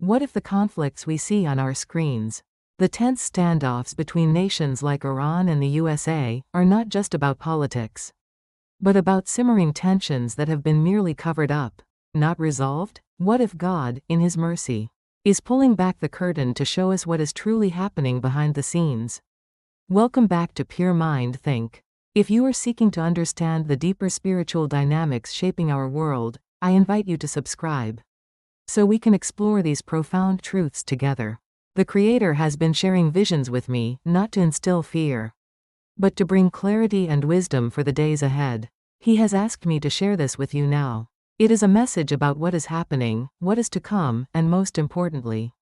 What if the conflicts we see on our screens, the tense standoffs between nations like Iran and the USA, are not just about politics, but about simmering tensions that have been merely covered up, not resolved? What if God, in His mercy, is pulling back the curtain to show us what is truly happening behind the scenes? Welcome back to Pure Mind Think. If you are seeking to understand the deeper spiritual dynamics shaping our world, I invite you to subscribe, so we can explore these profound truths together. The Creator has been sharing visions with me, not to instill fear, but to bring clarity and wisdom for the days ahead. He has asked me to share this with you now. It is a message about what is happening, what is to come, and most importantly,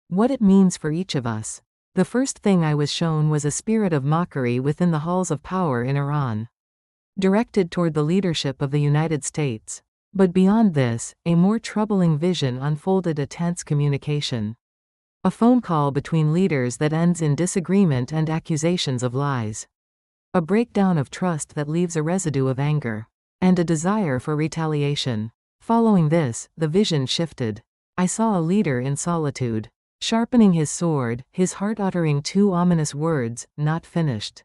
what it means for each of us. The first thing I was shown was a spirit of mockery within the halls of power in Iran, directed toward the leadership of the United States. But beyond this, a more troubling vision unfolded: a tense communication. A phone call between leaders that ends in disagreement and accusations of lies. A breakdown of trust that leaves a residue of anger, and a desire for retaliation. Following this, the vision shifted. I saw a leader in solitude, sharpening his sword, his heart uttering two ominous words: "Not finished."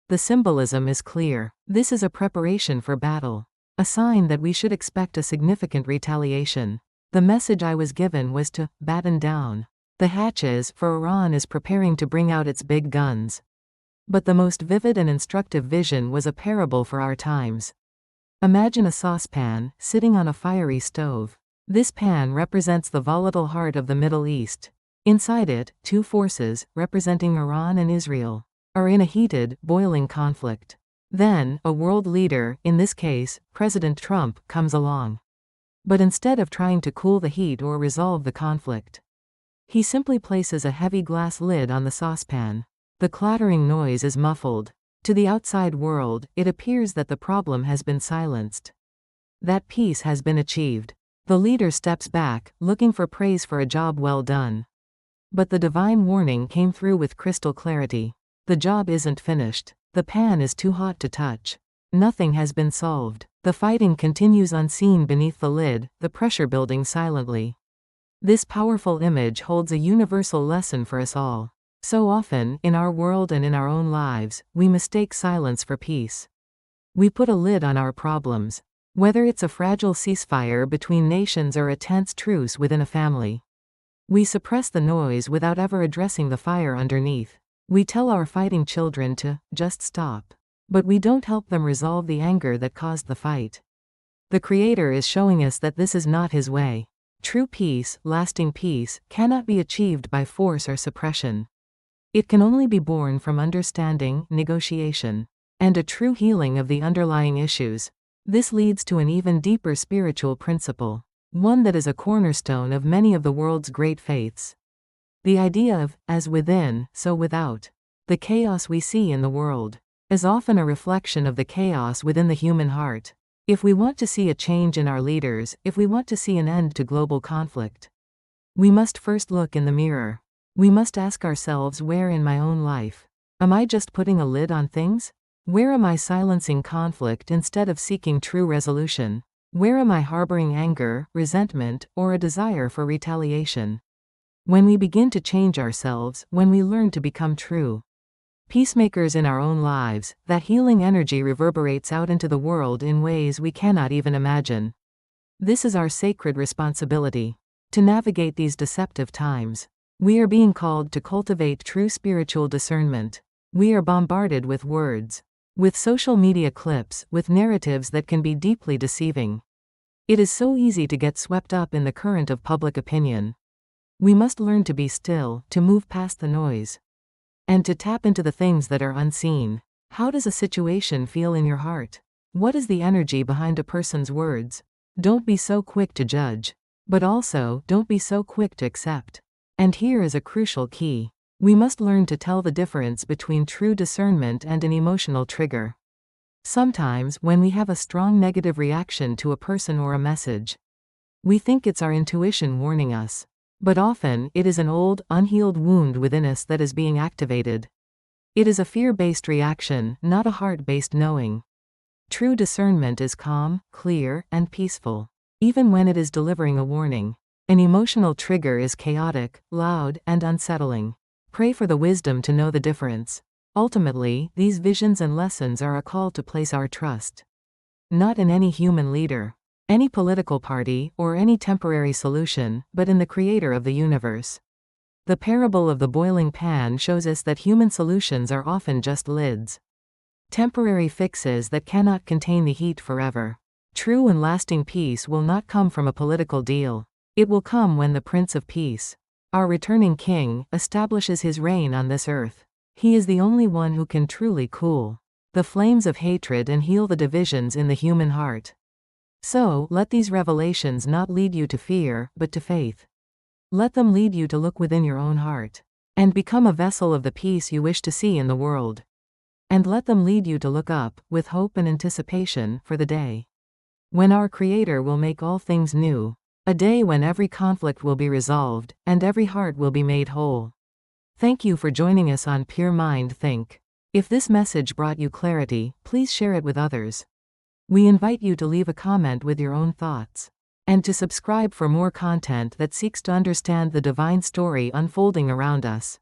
The symbolism is clear. This is a preparation for battle, a sign that we should expect a significant retaliation. The message I was given was to batten down the hatches, for Iran is preparing to bring out its big guns. But the most vivid and instructive vision was a parable for our times. Imagine a saucepan sitting on a fiery stove. This pan represents the volatile heart of the Middle East. Inside it, two forces, representing Iran and Israel, are in a heated, boiling conflict. Then, a world leader, in this case, President Trump, comes along. But instead of trying to cool the heat or resolve the conflict, he simply places a heavy glass lid on the saucepan. The clattering noise is muffled. To the outside world, it appears that the problem has been silenced, that peace has been achieved. The leader steps back, looking for praise for a job well done. But the divine warning came through with crystal clarity. The job isn't finished. The pan is too hot to touch. Nothing has been solved. The fighting continues unseen beneath the lid, the pressure building silently. This powerful image holds a universal lesson for us all. So often, in our world and in our own lives, we mistake silence for peace. We put a lid on our problems, whether it's a fragile ceasefire between nations or a tense truce within a family. We suppress the noise without ever addressing the fire underneath. We tell our fighting children to just stop, but we don't help them resolve the anger that caused the fight. The Creator is showing us that this is not His way. True peace, lasting peace, cannot be achieved by force or suppression. It can only be born from understanding, negotiation, and a true healing of the underlying issues. This leads to an even deeper spiritual principle, one that is a cornerstone of many of the world's great faiths. The idea of, as within, so without. The chaos we see in the world is often a reflection of the chaos within the human heart. If we want to see a change in our leaders, if we want to see an end to global conflict, we must first look in the mirror. We must ask ourselves, where in my own life am I just putting a lid on things? Where am I silencing conflict instead of seeking true resolution? Where am I harboring anger, resentment, or a desire for retaliation? When we begin to change ourselves, when we learn to become true peacemakers in our own lives, that healing energy reverberates out into the world in ways we cannot even imagine. This is our sacred responsibility. To navigate these deceptive times, we are being called to cultivate true spiritual discernment. We are bombarded with words, with social media clips, with narratives that can be deeply deceiving. It is so easy to get swept up in the current of public opinion. We must learn to be still, to move past the noise, and to tap into the things that are unseen. How does a situation feel in your heart? What is the energy behind a person's words? Don't be so quick to judge, but also don't be so quick to accept. And here is a crucial key. We must learn to tell the difference between true discernment and an emotional trigger. Sometimes, when we have a strong negative reaction to a person or a message, we think it's our intuition warning us. But often, it is an old, unhealed wound within us that is being activated. It is a fear-based reaction, not a heart-based knowing. True discernment is calm, clear, and peaceful, even when it is delivering a warning. An emotional trigger is chaotic, loud, and unsettling. Pray for the wisdom to know the difference. Ultimately, these visions and lessons are a call to place our trust not in any human leader, any political party, or any temporary solution, but in the Creator of the universe. The parable of the boiling pan shows us that human solutions are often just lids. Temporary fixes that cannot contain the heat forever. True and lasting peace will not come from a political deal. It will come when the Prince of Peace, our returning King, establishes his reign on this earth. He is the only one who can truly cool the flames of hatred and heal the divisions in the human heart. So, let these revelations not lead you to fear, but to faith. Let them lead you to look within your own heart and become a vessel of the peace you wish to see in the world. And let them lead you to look up, with hope and anticipation, for the day when our Creator will make all things new, a day when every conflict will be resolved, and every heart will be made whole. Thank you for joining us on Pure Mind Think. If this message brought you clarity, please share it with others. We invite you to leave a comment with your own thoughts, and to subscribe for more content that seeks to understand the divine story unfolding around us.